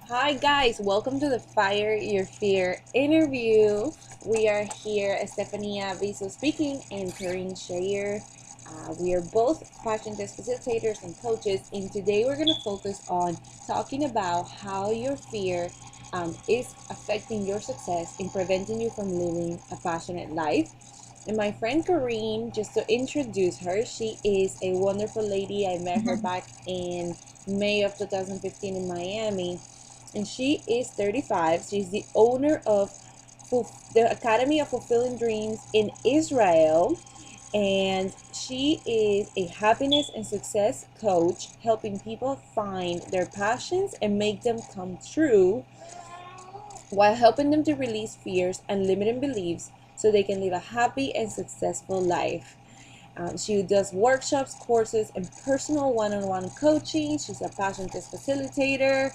Hi guys, welcome to the Fire Your Fear interview. We are here, Estefania Viso speaking and Corinne Shayer. We are both passion test facilitators and coaches, and today we're going to focus on talking about how your fear is affecting your success and preventing you from living a passionate life. And my friend Corinne, just to introduce her, she is a wonderful lady. I met her back in May of 2015 in Miami, and she is 35. She's the owner of the Academy of Fulfilling Dreams in Israel, and she is a happiness and success coach, helping people find their passions and make them come true while helping them to release fears and limiting beliefs so they can live a happy and successful life. She does workshops, courses, and personal one-on-one coaching. She's a passion test facilitator.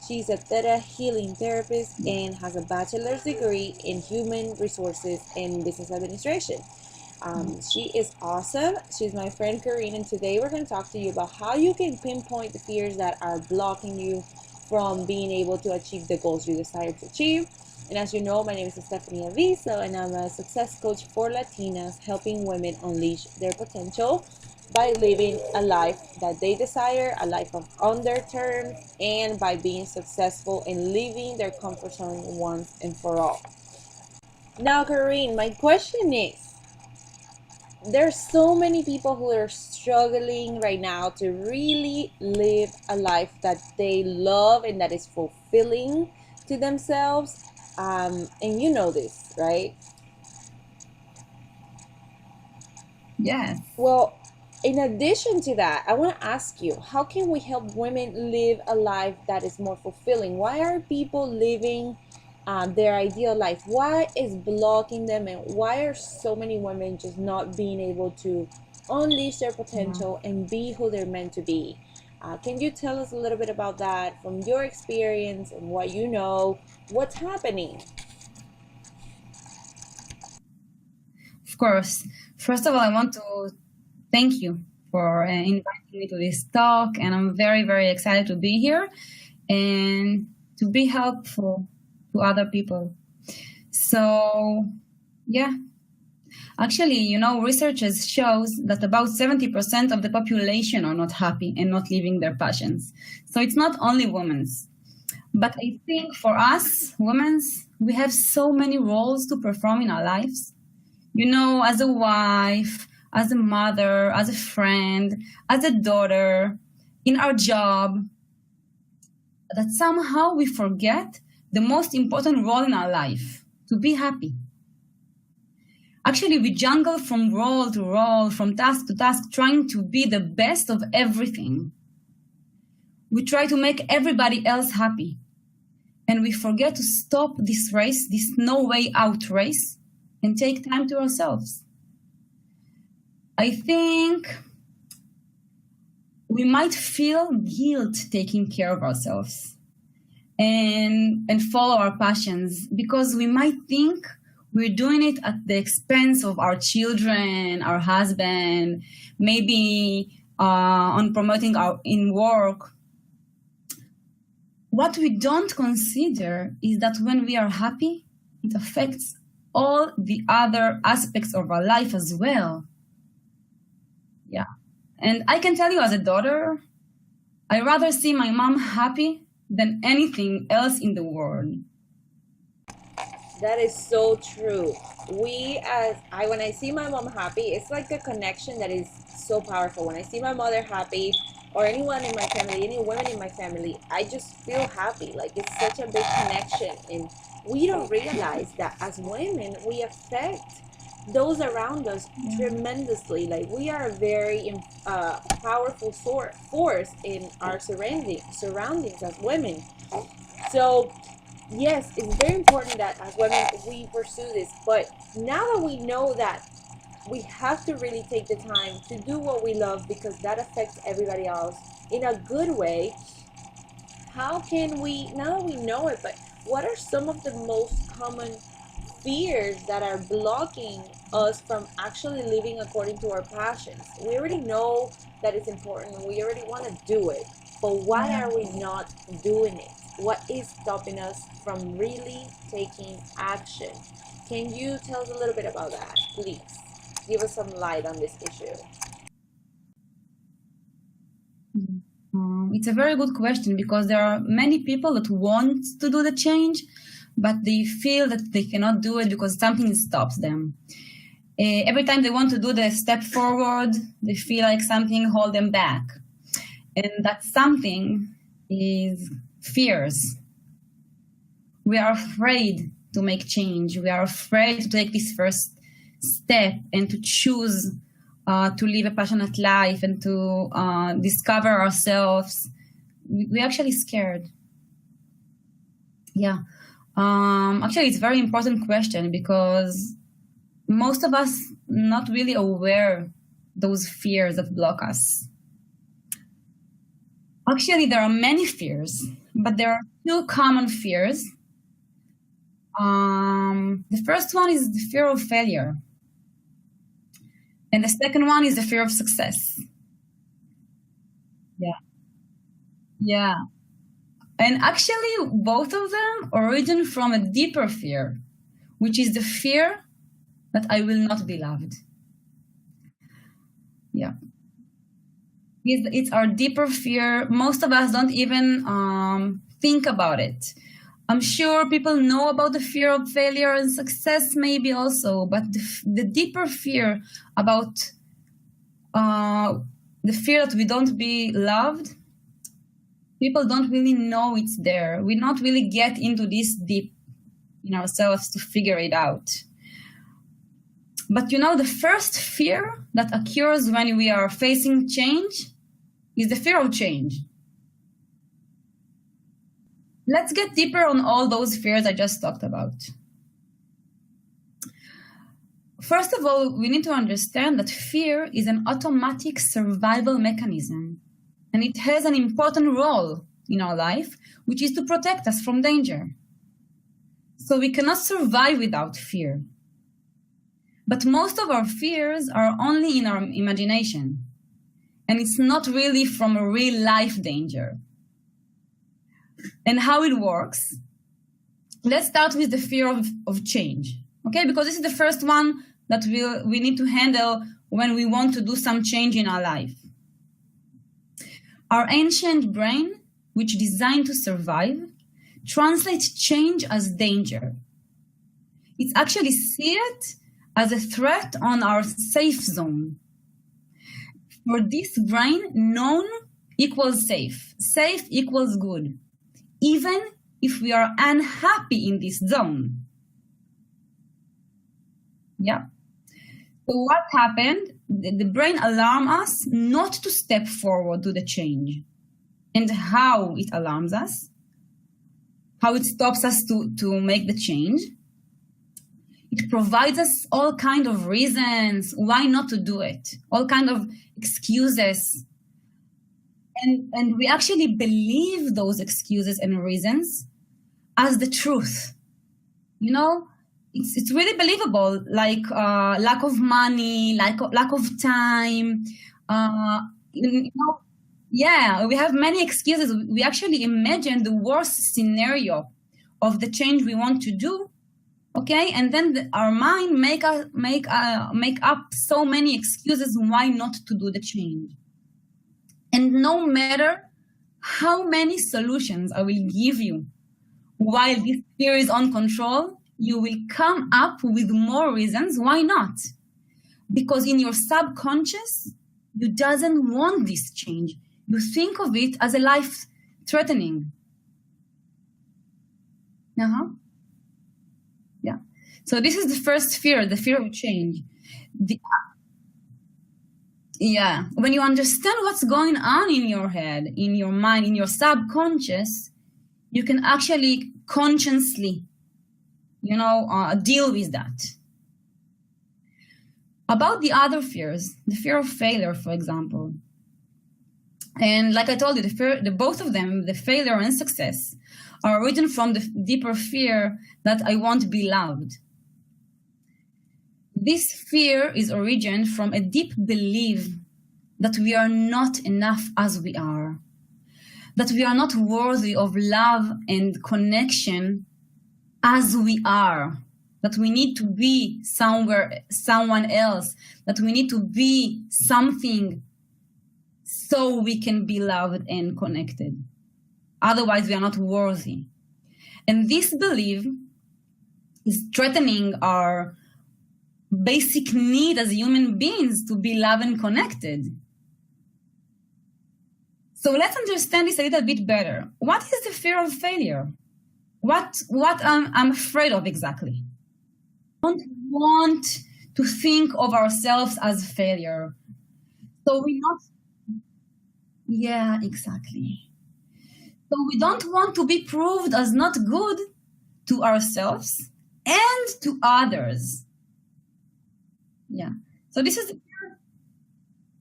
She's a theta healing therapist and has a bachelor's degree in human resources and business administration. She is awesome. She's my friend Corinne, and today we're going to talk to you about how you can pinpoint the fears that are blocking you from being able to achieve the goals you desire to achieve. And as you know, my name is Stephanie Aviso, and I'm a success coach for Latinas, helping women unleash their potential by living a life that they desire, a life on their terms, and by being successful in leaving their comfort zone once and for all. Now, Corinne, my question is, there's so many people who are struggling right now to really live a life that they love and that is fulfilling to themselves. And you know this, right? Yes. Well, in addition to that, I want to ask you, how can we help women live a life that is more fulfilling? Why are people living their ideal life? What is blocking them, and why are so many women just not being able to unleash their Yeah. potential and be who they're meant to be? Can you tell us a little bit about that from your experience and what you know? What's happening? Of course. First of all, I want to thank you for inviting me to this talk, and I'm very, very excited to be here and to be helpful to other people. So, yeah, actually, researchers shows that about 70% of the population are not happy and not living their passions. So it's not only women's. But I think for us, women's, we have so many roles to perform in our lives. As a wife, as a mother, as a friend, as a daughter, in our job, that somehow we forget the most important role in our life, to be happy. Actually, we jungle from role to role, from task to task, trying to be the best of everything. We try to make everybody else happy. And we forget to stop this race, this no way out race, and take time to ourselves. I think we might feel guilt taking care of ourselves and follow our passions, because we might think we're doing it at the expense of our children, our husband, maybe on promoting our in work. What we don't consider is that when we are happy, it affects all the other aspects of our life as well. Yeah. And I can tell you, as a daughter, I rather see my mom happy than anything else in the world. That is so true. When I see my mom happy, it's like a connection that is so powerful. When I see my mother happy, or anyone in my family, any women in my family, I just feel happy. Like it's such a big connection, and we don't realize that as women, we affect those around us tremendously. Like we are a very powerful force in our surroundings as women. So yes, it's very important that as women we pursue this. But now that we know that, we have to really take the time to do what we love, because that affects everybody else in a good way. How can we, now that we know it, but what are some of the most common fears that are blocking us from actually living according to our passions? We already know that it's important, we already want to do it, but why Yeah. are we not doing it? what is stopping us from really taking action? Can you tell us a little bit about that, please? Give us some light on this issue. It's a very good question because there are many people that want to do the change, but they feel that they cannot do it because something stops them. Every time they want to do the step forward, they feel like something hold them back. And that something is fears. We are afraid to make change. We are afraid to take this first step and to choose to live a passionate life and to discover ourselves. We're actually scared. Yeah. Actually, it's a very important question because most of us not really aware those fears that block us. Actually, there are many fears, but there are two common fears. The first one is the fear of failure. And the second one is the fear of success. Yeah. Yeah. And actually, both of them origin from a deeper fear, which is the fear that I will not be loved. Yeah. It's our deeper fear. Most of us don't even think about it. I'm sure people know about the fear of failure and success maybe also, but the deeper fear about the fear that we don't be loved, people don't really know it's there. We not really get into this deep in ourselves to figure it out. But the first fear that occurs when we are facing change is the fear of change. Let's get deeper on all those fears I just talked about. First of all, we need to understand that fear is an automatic survival mechanism, and it has an important role in our life, which is to protect us from danger. So we cannot survive without fear. But most of our fears are only in our imagination, and it's not really from a real life danger. And how it works, let's start with the fear of change, okay? Because this is the first one that we need to handle when we want to do some change in our life. Our ancient brain, which is designed to survive, translates change as danger. It's actually see it as a threat on our safe zone. For this brain, known equals safe. Safe equals good, even if we are unhappy in this zone. Yeah. So what happened? The brain alarms us not to step forward to the change. And how it alarms us, how it stops us to make the change. It provides us all kind of reasons why not to do it, all kind of excuses. And we actually believe those excuses and reasons as the truth. It's really believable, like lack of money, lack of time. Yeah, we have many excuses. We actually imagine the worst scenario of the change we want to do, okay? And then our mind make up so many excuses why not to do the change. And no matter how many solutions I will give you while this fear is on control, you will come up with more reasons why not. Because in your subconscious, you doesn't want this change. You think of it as a life-threatening. Yeah. So this is the first fear, the fear of change. When you understand what's going on in your head, in your mind, in your subconscious, you can actually consciously, deal with that. About the other fears, the fear of failure, for example. And like I told you, both of them, the failure and success, are origin from the deeper fear that I won't be loved. This fear is origin from a deep belief that we are not enough as we are. that we are not worthy of love and connection as we are, that we need to be someone else, that we need to be something so we can be loved and connected. Otherwise, we are not worthy. And this belief is threatening our basic need as human beings to be loved and connected. So let's understand this a little bit better. What is the fear of failure? What I'm afraid of exactly? I don't want to think of ourselves as failure. So we not. Yeah, exactly. So we don't want to be proved as not good to ourselves and to others. Yeah. So this is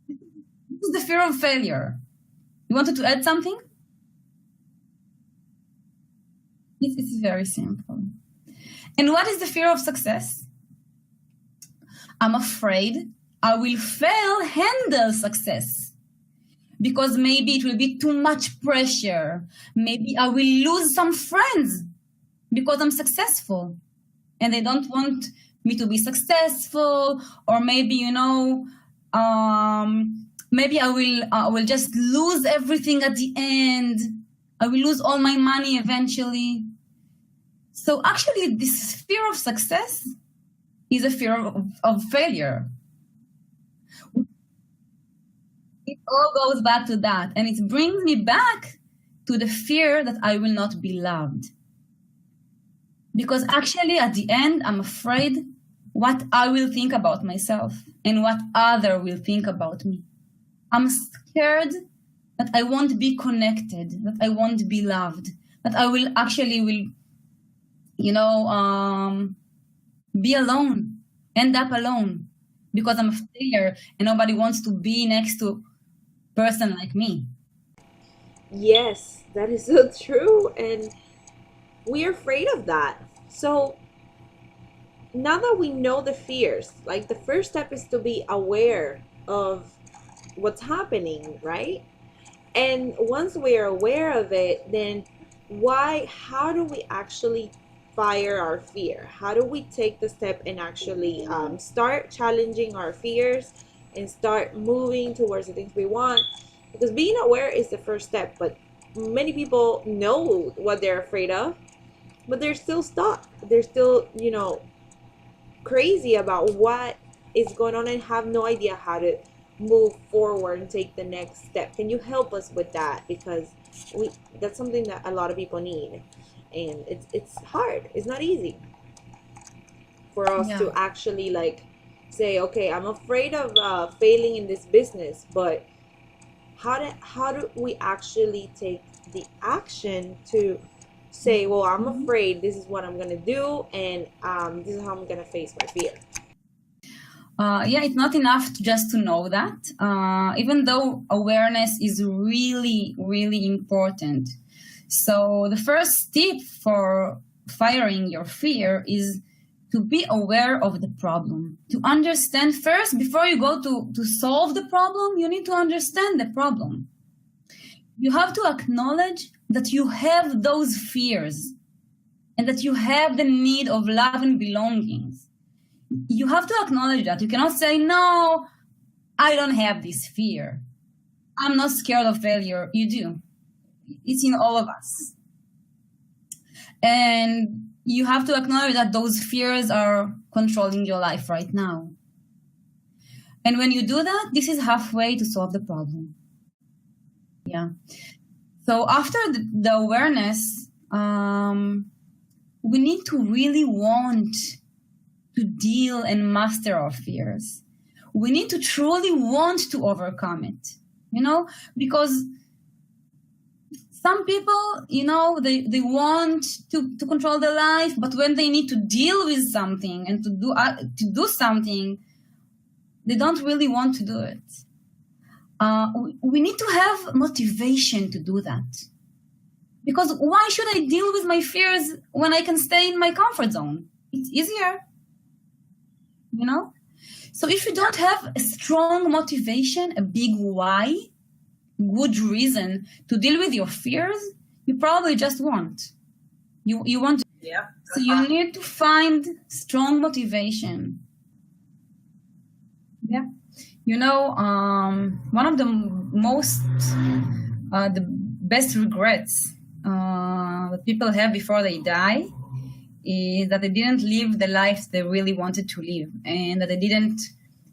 the fear of failure. You wanted to add something? It's very simple. And what is the fear of success? I'm afraid I will fail handle success because maybe it will be too much pressure. Maybe I will lose some friends because I'm successful and they don't want me to be successful, or maybe, maybe I will just lose everything at the end. I will lose all my money eventually. So actually, this fear of success is a fear of failure. It all goes back to that. And it brings me back to the fear that I will not be loved. Because actually, at the end, I'm afraid what I will think about myself and what other will think about me. I'm scared that I won't be connected, that I won't be loved, that I will be alone, end up alone, because I'm a failure and nobody wants to be next to a person like me. Yes, that is so true. And we're afraid of that. So now that we know the fears, like the first step is to be aware of what's happening, right? And once we're aware of it, then how do we actually fire our fear? How do we take the step and actually start challenging our fears and start moving towards the things we want? Because being aware is the first step, but many people know what they're afraid of, but they're still stuck. They're still, crazy about what is going on and have no idea how to move forward and take the next step. Can you help us with that? Because that's something that a lot of people need, and it's hard. It's not easy for us Yeah. to actually say, okay, I'm afraid of failing in this business, but how do we actually take the action to say, well, I'm afraid, this is what I'm gonna do, and this is how I'm gonna face my fear? It's not enough just to know that, even though awareness is really, really important. So the first tip for firing your fear is to be aware of the problem. To understand first, before you go to solve the problem, you need to understand the problem. You have to acknowledge that you have those fears and that you have the need of love and belongings. You have to acknowledge that. You cannot say, no, I don't have this fear. I'm not scared of failure. You do. It's in all of us. And you have to acknowledge that those fears are controlling your life right now. And when you do that, this is halfway to solve the problem. Yeah. So after the awareness, we need to really want to deal and master our fears. We need to truly want to overcome it, because some people, they want to control their life, but when they need to deal with something and to do something, they don't really want to do it. We need to have motivation to do that. Because why should I deal with my fears when I can stay in my comfort zone? It's easier, So if you don't have a strong motivation, a big why, good reason to deal with your fears, you probably just won't. You want to. Yeah. So you need to find strong motivation. Yeah. One of the the best regrets that people have before they die is that they didn't live the life they really wanted to live, and that they didn't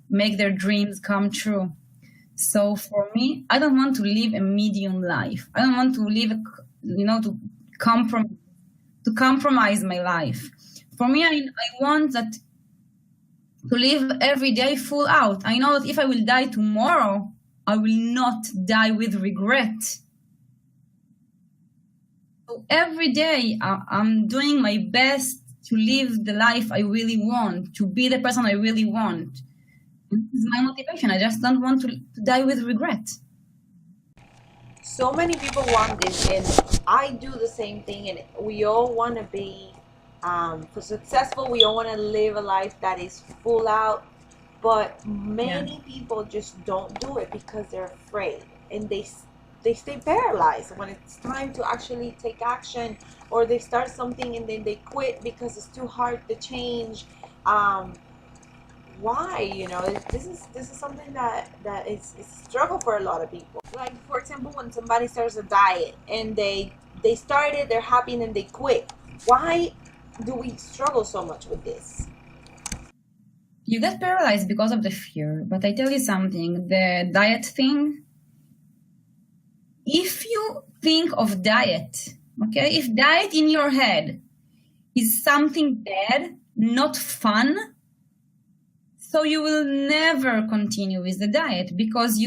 make their dreams come true. So for me, I don't want to live a medium life. I don't want to live, to compromise my life. For me, I want that to live every day full out. I know that if I will die tomorrow, I will not die with regret. So every day I'm doing my best to live the life I really want, to be the person I really want. This is my motivation. I just don't want to die with regret. So many people want this, and I do the same thing, and we all want to be successful. We all want to live a life that is full out, but many people just don't do it because they're afraid, and they stay paralyzed when it's time to actually take action, or they start something and then they quit because it's too hard to change. Why? This is something that is a struggle for a lot of people. Like, for example, when somebody starts a diet and they started, they're happy, and then they quit. Why do we struggle so much with this? You get paralyzed because of the fear. But I tell you something, the diet thing, if you think of diet, okay, if diet in your head is something bad, not fun, so you will never continue with the diet, because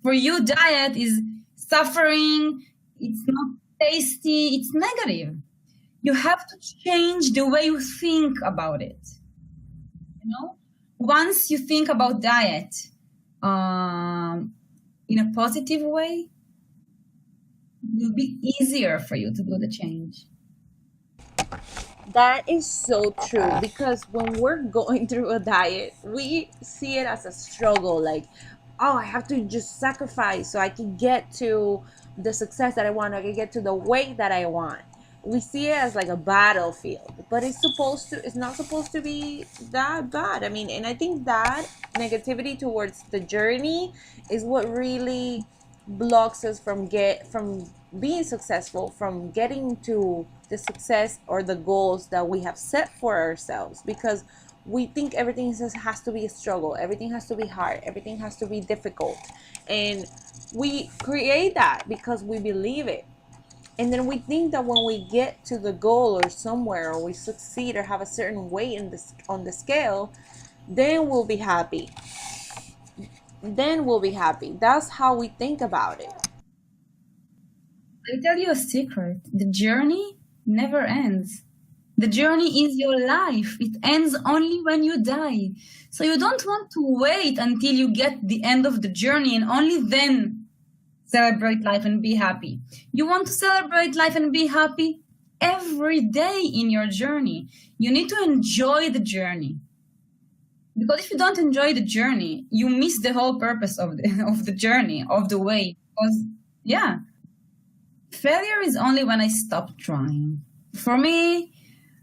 for you, diet is suffering, it's not tasty, it's negative. You have to change the way you think about it. Once you think about diet in a positive way, it will be easier for you to do the change. That is so true, because when we're going through a diet, we see it as a struggle. Like, oh, I have to just sacrifice so I can get to the success that I want, I can get to the weight that I want. We see it as like a battlefield, but it's not supposed to be that bad. I mean, and I think that negativity towards the journey is what really blocks us from being successful, from getting to the success or the goals that we have set for ourselves, because we think everything has to be a struggle, everything has to be hard, everything has to be difficult, and we create that because we believe it. And then we think that when we get to the goal or somewhere, or we succeed or have a certain weight on the scale, then we'll be happy. That's how we think about it. I tell you a secret. The journey never ends. The journey is your life. It ends only when you die. So you don't want to wait until you get the end of the journey and only then celebrate life and be happy. You want to celebrate life and be happy every day in your journey. You need to enjoy the journey. Because if you don't enjoy the journey, you miss the whole purpose of the journey, of the way. Because, failure is only when I stop trying. For me,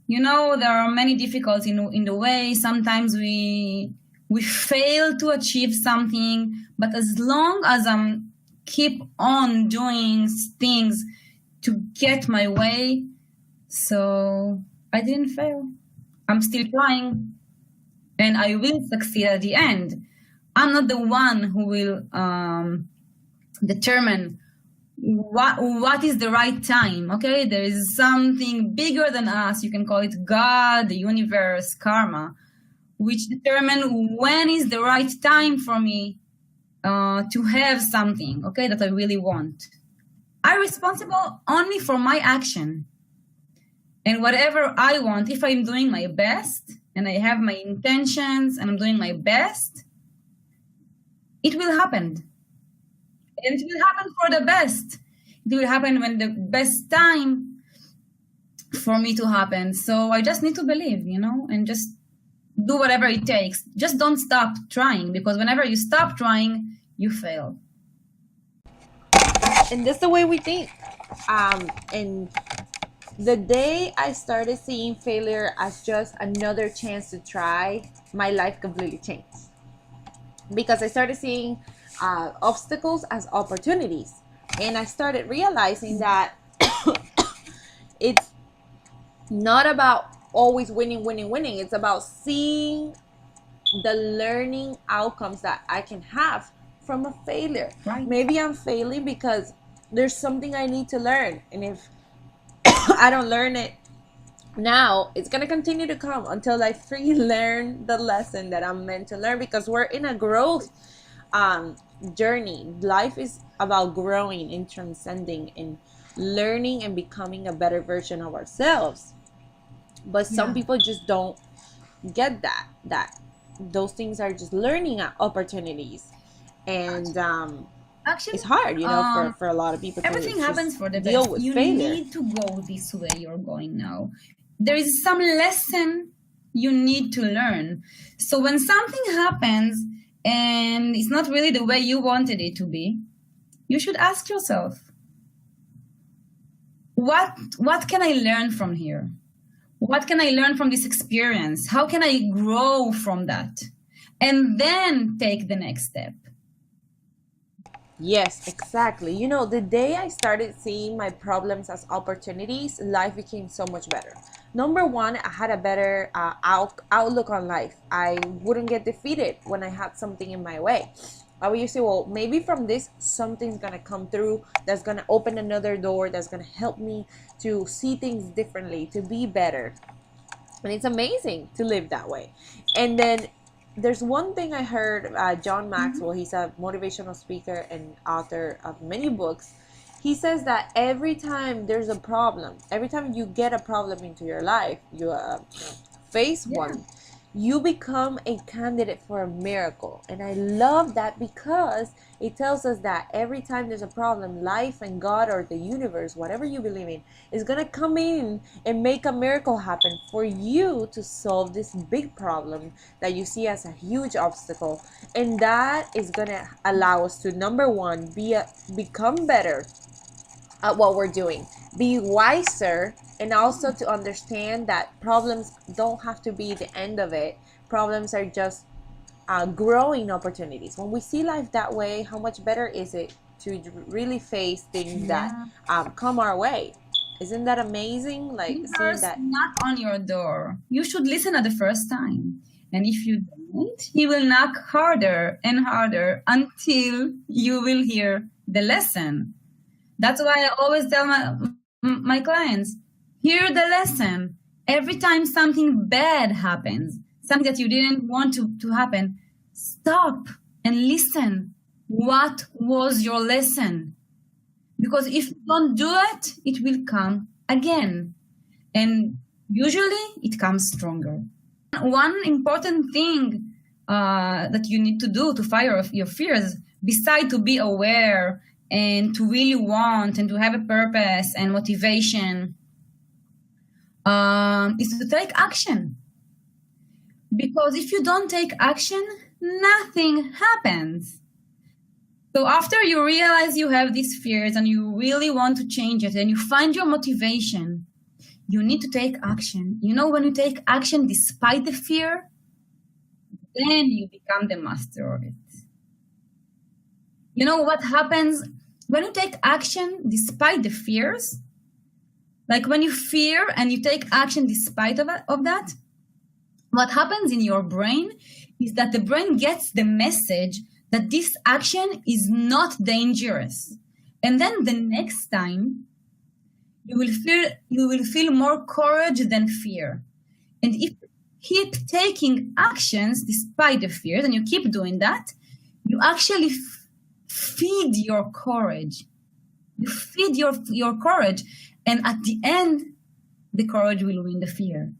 there are many difficulties in the way. Sometimes we fail to achieve something, but as long as I'm keep on doing things to get my way, so I didn't fail. I'm still trying, and I will succeed at the end. I'm not the one who will determine what is the right time. Okay, there is something bigger than us. You can call it God, the universe, karma, which determine when is the right time for me to have something, okay, that I really want. I'm responsible only for my action. And whatever I want, if I'm doing my best and I have my intentions and I'm doing my best, it will happen. And it will happen for the best. It will happen when the best time for me to happen. So I just need to believe, and just do whatever it takes. Just don't stop trying, because whenever you stop trying, you fail. And that's the way we think. And the day I started seeing failure as just another chance to try, my life completely changed. Because I started seeing obstacles as opportunities. And I started realizing that it's not about always winning, winning, winning. It's about seeing the learning outcomes that I can have from a failure. Right. Maybe I'm failing because there's something I need to learn. And if I don't learn it now, it's going to continue to come until I freaking learn the lesson that I'm meant to learn, because we're in a growth journey. Life is about growing and transcending and learning and becoming a better version of ourselves. But some people just don't get that those things are just learning opportunities. And Actually, it's hard, for a lot of people to everything happens for the deal best. with You failure. need to go this way you're going now. There is some lesson you need to learn. So when something happens and it's not really the way you wanted it to be, you should ask yourself, what can I learn from here? What can I learn from this experience? How can I grow from that? And then take the next step. Yes, exactly. The day I started seeing my problems as opportunities, life became so much better. Number one, I had a better outlook on life. I wouldn't get defeated when I had something in my way. I would say, well, maybe from this, something's going to come through that's going to open another door, that's going to help me to see things differently, to be better. And it's amazing to live that way. And then there's one thing I heard John Maxwell, he's a motivational speaker and author of many books. He says that every time there's a problem, every time you get a problem into your life, you face one, you become a candidate for a miracle. And I love that, because it tells us that every time there's a problem, life and God or the universe, whatever you believe in, is going to come in and make a miracle happen for you to solve this big problem that you see as a huge obstacle. And that is going to allow us to, number one, become better at what we're doing, be wiser, and also to understand that problems don't have to be the end of it. Problems are just growing opportunities. When we see life that way, how much better is it to really face things that come our way? Isn't that amazing? Like seeing that. Knock on your door. You should listen at the first time. And if you don't, he will knock harder and harder until you will hear the lesson. That's why I always tell my clients, hear the lesson. Every time something bad happens, something that you didn't want to happen, stop and listen. What was your lesson? Because if you don't do it, it will come again. And usually it comes stronger. One important thing that you need to do to fire your fears, besides to be aware and to really want and to have a purpose and motivation, is to take action. Because if you don't take action, nothing happens. So after you realize you have these fears and you really want to change it and you find your motivation, you need to take action. When you take action despite the fear, then you become the master of it. What happens when you take action despite the fears? Like when you fear and you take action despite of that, what happens in your brain is that the brain gets the message that this action is not dangerous. And then the next time, you will feel more courage than fear. And if you keep taking actions despite the fears, and you keep doing that, you actually feed your courage. You feed your courage. And at the end, the courage will win the fear.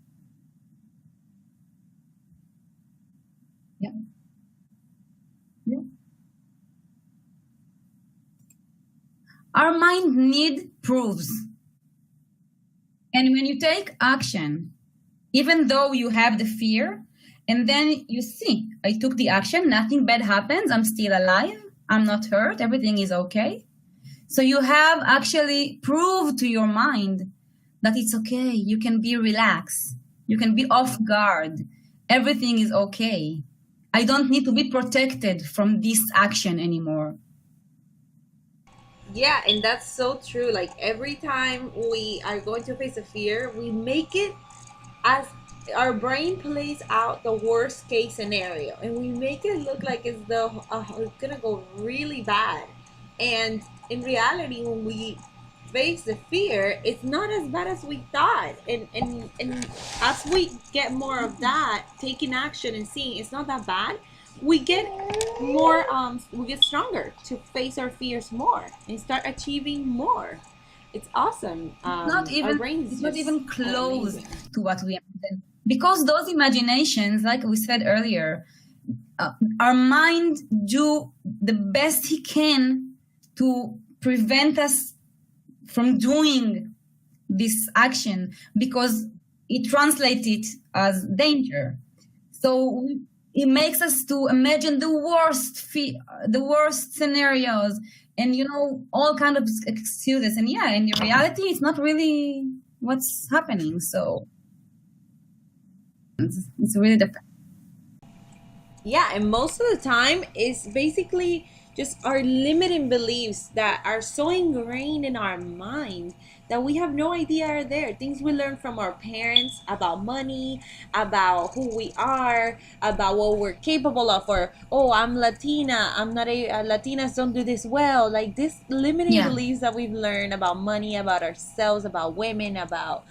Yeah. Our mind needs proofs. And when you take action, even though you have the fear, and then you see, I took the action, nothing bad happens, I'm still alive, I'm not hurt, everything is okay. So you have actually proved to your mind that it's okay. You can be relaxed. You can be off guard. Everything is okay. I don't need to be protected from this action anymore. Yeah, and that's so true. Like every time we are going to face a fear, we make it as our brain plays out the worst case scenario, and we make it look like as though it's gonna go really bad. And in reality, when we face the fear, it's not as bad as we thought. And as we get more of that, taking action and seeing it's not that bad, we get more we get stronger to face our fears more and start achieving more. It's awesome. Our brain It's is not just even close amazing. to what we imagine. Because those imaginations, like we said earlier, our mind do the best he can to prevent us from doing this action because it translates it as danger. So it makes us to imagine the worst scenarios, and all kind of excuses. And yeah, in reality, it's not really what's happening. So it's really the Yeah, and most of the time it's basically just our limiting beliefs that are so ingrained in our mind that we have no idea are there. Things we learn from our parents about money, about who we are, about what we're capable of, or oh, I'm Latina, I'm not Latinas don't do this well. Like this limiting yeah. beliefs that we've learned about money, about ourselves, about women, about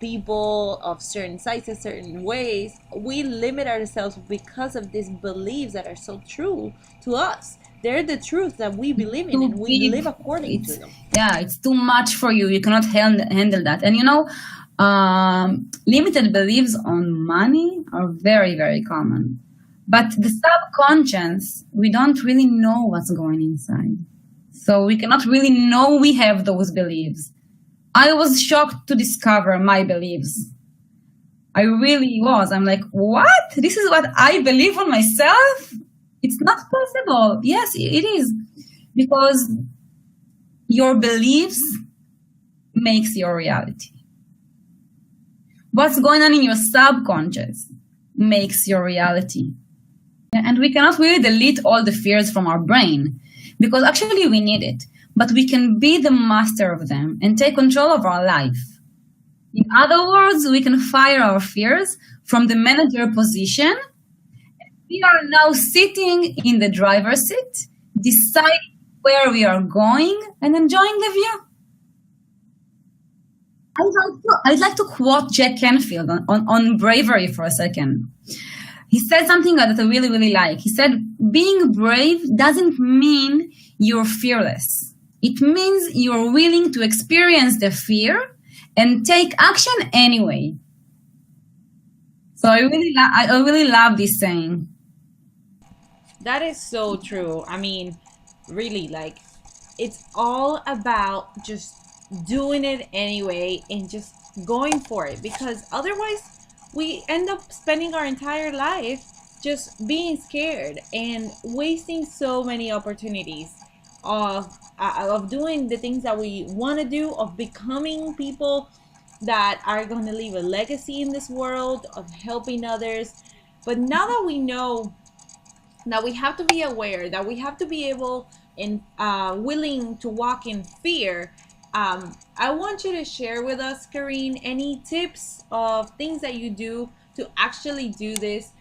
people of certain sizes, certain ways, we limit ourselves because of these beliefs that are so true to us. They're the truth that we believe in, Too and we big. live according to It's them. Yeah, it's too much for you. You cannot handle that. And limited beliefs on money are very, very common. But the subconscious, we don't really know what's going inside. So we cannot really know we have those beliefs. I was shocked to discover my beliefs. I really was. I'm like, what? This is what I believe on myself? It's not possible. Yes, it is. Because your beliefs makes your reality. What's going on in your subconscious makes your reality. And we cannot really delete all the fears from our brain because actually we need it. But we can be the master of them and take control of our life. In other words, we can fire our fears from the manager position. We are now sitting in the driver's seat, deciding where we are going and enjoying the view. I'd like to quote Jack Canfield on bravery for a second. He said something that I really, really like. He said, being brave doesn't mean you're fearless. It means you're willing to experience the fear and take action anyway. So I really love this saying. That is so true. I mean, really, like, it's all about just doing it anyway and just going for it because otherwise we end up spending our entire life just being scared and wasting so many opportunities of doing the things that we want to do, of becoming people that are going to leave a legacy in this world, of helping others. But now that we know that we have to be aware, that we have to be able and willing to walk in fear, I want you to share with us, Karine, any tips of things that you do to actually do this.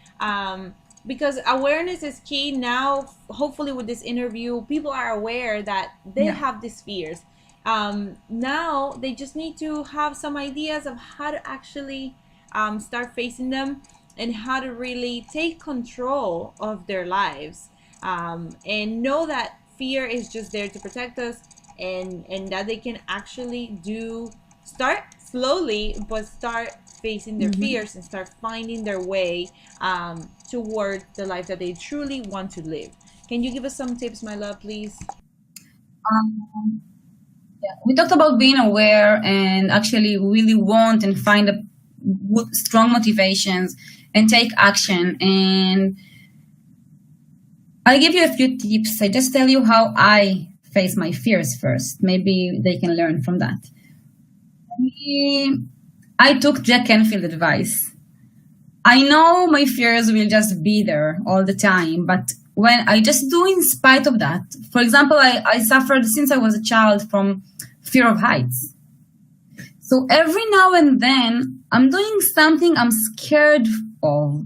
Because awareness is key now. Hopefully, with this interview, people are aware that they Yeah. have these fears. Now they just need to have some ideas of how to actually start facing them and how to really take control of their lives, and know that fear is just there to protect us, and that they can actually do start slowly but start facing their Mm-hmm. fears and start finding their way toward the life that they truly want to live. Can you give us some tips, my love, please? Um, yeah. We talked about being aware and actually really want and find strong motivations and take action. And I'll give you a few tips. I just tell you how I face my fears first. Maybe they can learn from that. I took Jack Canfield advice. I know my fears will just be there all the time, but when I just do in spite of that, for example, I suffered since I was a child from fear of heights. So every now and then I'm doing something I'm scared of.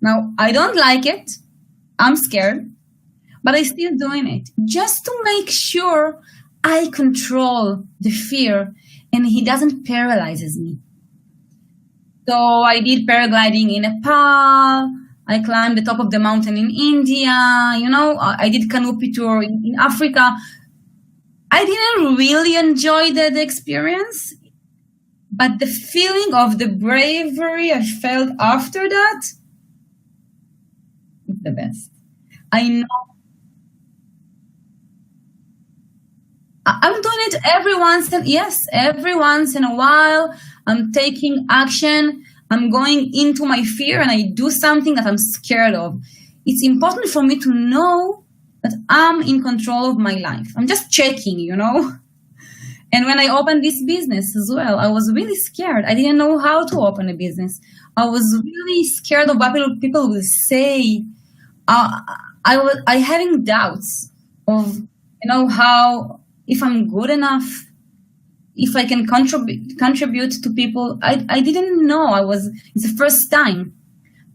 Now, I don't like it. I'm scared, but I'm still doing it just to make sure I control the fear and he doesn't paralyzes me. So I did paragliding in Nepal. I climbed the top of the mountain in India. I did canopy tour in Africa. I didn't really enjoy the experience, but the feeling of the bravery I felt after that is the best. I know I'm doing it every once in a while. I'm taking action. I'm going into my fear and I do something that I'm scared of. It's important for me to know that I'm in control of my life. I'm just checking. And when I opened this business as well, I was really scared. I didn't know how to open a business. I was really scared of what people would say. I having doubts of, how, if I'm good enough, if I can contribute to people. I didn't know. It's the first time,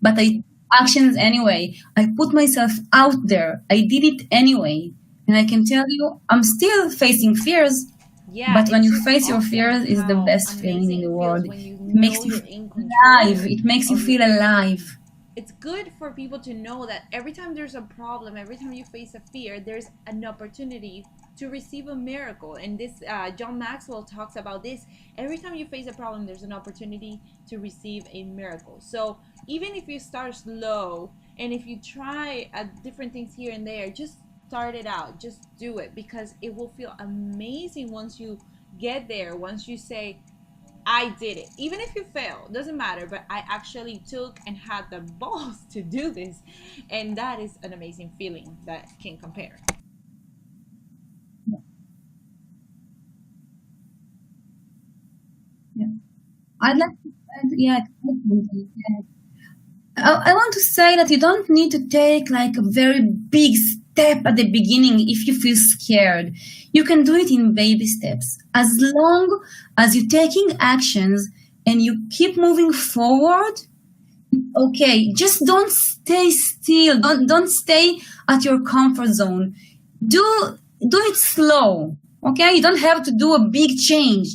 but I took actions anyway. I put myself out there. I did it anyway. And I can tell you, I'm still facing fears. Yeah, but when it's you just face your awesome fears, it's the how best feeling amazing in the it world. feels when you It makes know you you're feel in control alive. It makes you of feel your alive. It's good for people to know that every time there's a problem, every time you face a fear, there's an opportunity to receive a miracle. And this, John Maxwell talks about this. Every time you face a problem, there's an opportunity to receive a miracle. So even if you start slow and if you try different things here and there, just start it out. Just do it, because it will feel amazing once you get there. Once you say, I did it. Even if you fail, doesn't matter, but I actually took and had the balls to do this. And that is an amazing feeling that can compare. Yeah. I'd like to, yeah, I want to say that you don't need to take like a very big step at the beginning if you feel scared. You can do it in baby steps. As long as you're taking actions and you keep moving forward, okay, just don't stay still. Don't stay at your comfort zone. Do it slow. Okay, you don't have to do a big change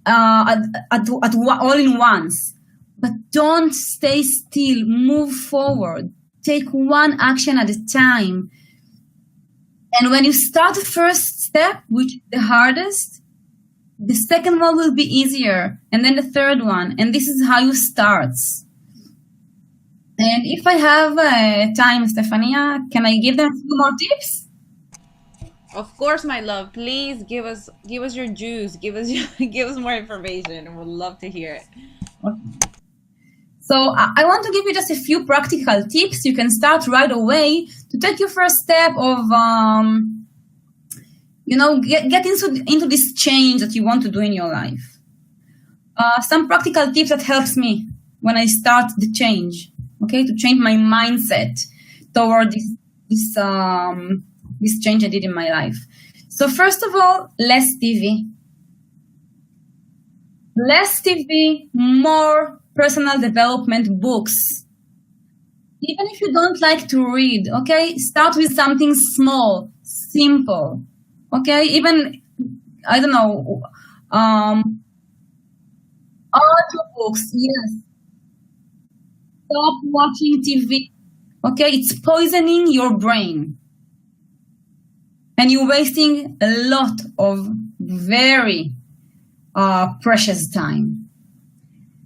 all in once. But don't stay still. Move forward. Take one action at a time. And when you start the first step, which is the hardest, the second one will be easier, and then the third one. And this is how you start. And if I have time, Stefania, can I give them a few more tips? Of course, my love. Please give us your juice. Give us more information. We'd love to hear it. Okay. So I want to give you just a few practical tips. You can start right away to take your first step of, get into this change that you want to do in your life. Some practical tips that helps me when I start the change, okay, to change my mindset toward this change I did in my life. So first of all, less TV. Less TV, more personal development books. Even if you don't like to read, okay, start with something small, simple, okay? Even, I don't know, audiobooks, yes. Stop watching TV, okay? It's poisoning your brain. And you're wasting a lot of very precious time.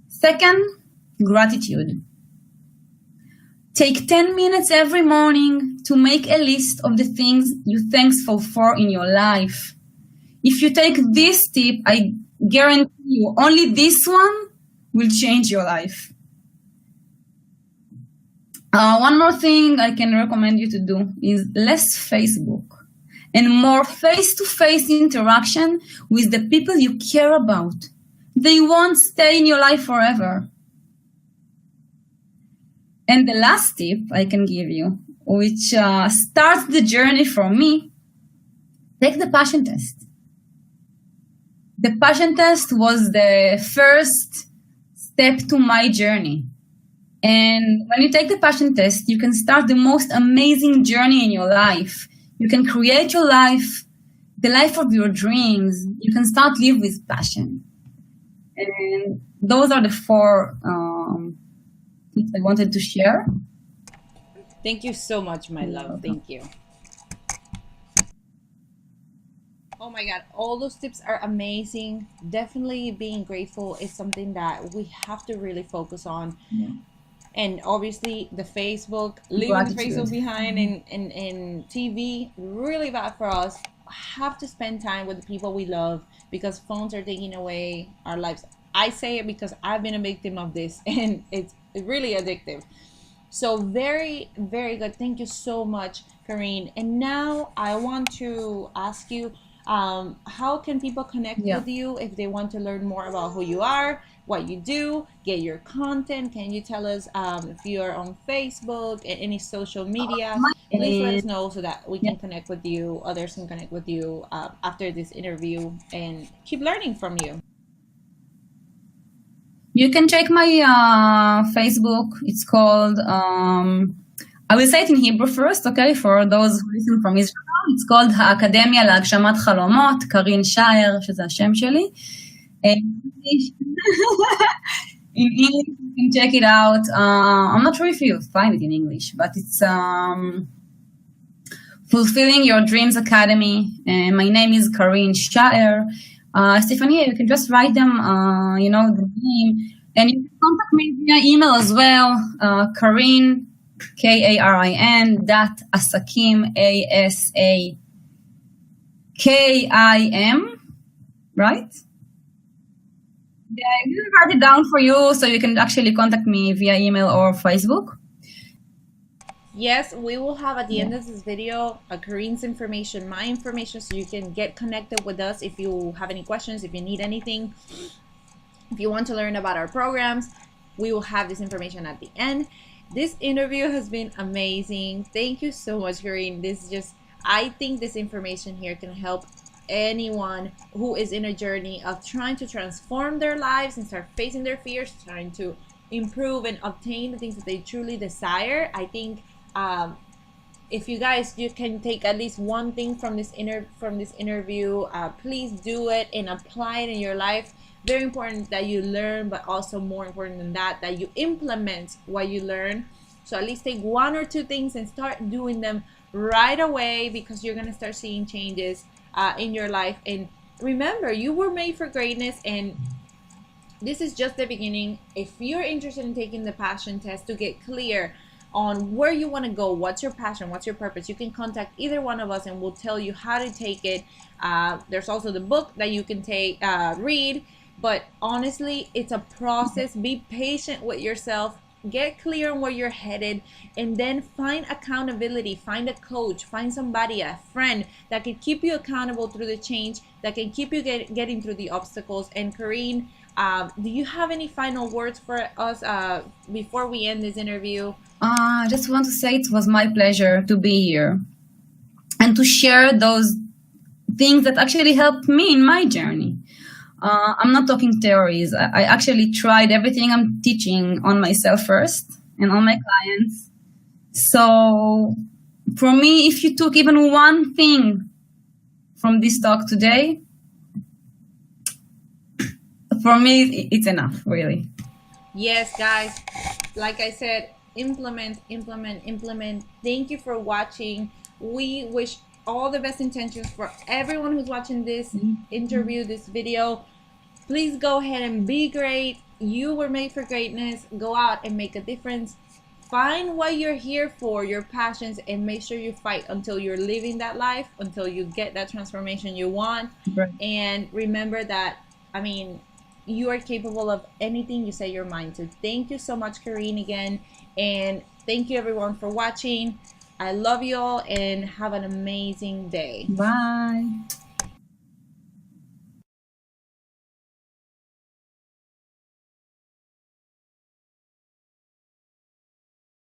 Second, gratitude. Take 10 minutes every morning to make a list of the things you're thankful for in your life. If you take this tip, I guarantee you only this one will change your life. One more thing I can recommend you to do is less Facebook. and more face-to-face interaction with the people you care about. They won't stay in your life forever. And the last tip I can give you, which starts the journey for me, take the passion test. The passion test was the first step to my journey. And when you take the passion test, you can start the most amazing journey in your life. You can create your life, the life of your dreams. You can start live with passion. And those are the four tips I wanted to share. Thank you so much, my love. Thank you. Oh my God, all those tips are amazing. Definitely being grateful is something that we have to really focus on. Yeah. And obviously the Facebook, leaving the Facebook behind, and TV, really bad for us. Have to spend time with the people we love, because phones are taking away our lives. I say it because I've been a victim of this, and it's really addictive. So very, very good. Thank you so much, Karine. And now I want to ask you, how can people connect with you if they want to learn more about who you are, what you do, get your content? Can you tell us if you are on Facebook and any social media? Please let us know so that we can connect with you, others can connect with you after this interview, and keep learning from you. You can check my Facebook. It's called, I will say it in Hebrew first, okay, for those who listen from Israel. It's called האקדמיה להגשמת חלומות, קרין שער, שזה השם שלי. In English, you can check it out. I'm not sure if you find it in English, but it's Fulfilling Your Dreams Academy. My name is Karin Shaer. Stephanie, you can just write them, the name, and you can contact me via email as well. Karin, Karin, .asakim, ASAKIM, right? Yeah, I will write it down for you so you can actually contact me via email or Facebook. Yes, we will have at the end of this video Karine's information, my information, so you can get connected with us if you have any questions, if you need anything, if you want to learn about our programs. We will have this information at the end. This interview has been amazing. Thank you so much, Karine. I think this information here can help anyone who is in a journey of trying to transform their lives and start facing their fears, trying to improve and obtain the things that they truly desire. I think if you can take at least one thing from this interview, please do it and apply it in your life. Very important that you learn, but also more important than that you implement what you learn. So at least take one or two things and start doing them right away, because you're gonna start seeing changes in your life. And remember, you were made for greatness, and this is just the beginning. If you're interested in taking the passion test to get clear on where you want to go, what's your passion, what's your purpose, you can contact either one of us and we'll tell you how to take it. There's also the book that you can read. But honestly, it's a process. Be patient with yourself. Get clear on where you're headed, and then find accountability. Find a coach, find somebody, a friend that can keep you accountable through the change, that can keep you getting through the obstacles. And Karine, do you have any final words for us before we end this interview? I just want to say it was my pleasure to be here and to share those things that actually helped me in my journey. I'm not talking theories. I actually tried everything I'm teaching on myself first and on my clients. So for me, if you took even one thing from this talk today, for me, it's enough, really. Yes, guys. Like I said, implement. Thank you for watching. We wish all the best intentions for everyone who's watching this interview, this video. Please go ahead and be great. You were made for greatness. Go out and make a difference. Find what you're here for, your passions, and make sure you fight until you're living that life, until you get that transformation you want. Right. And remember that, you are capable of anything you set your mind to. Thank you so much, Karine, again. And thank you everyone for watching. I love you all and have an amazing day. Bye.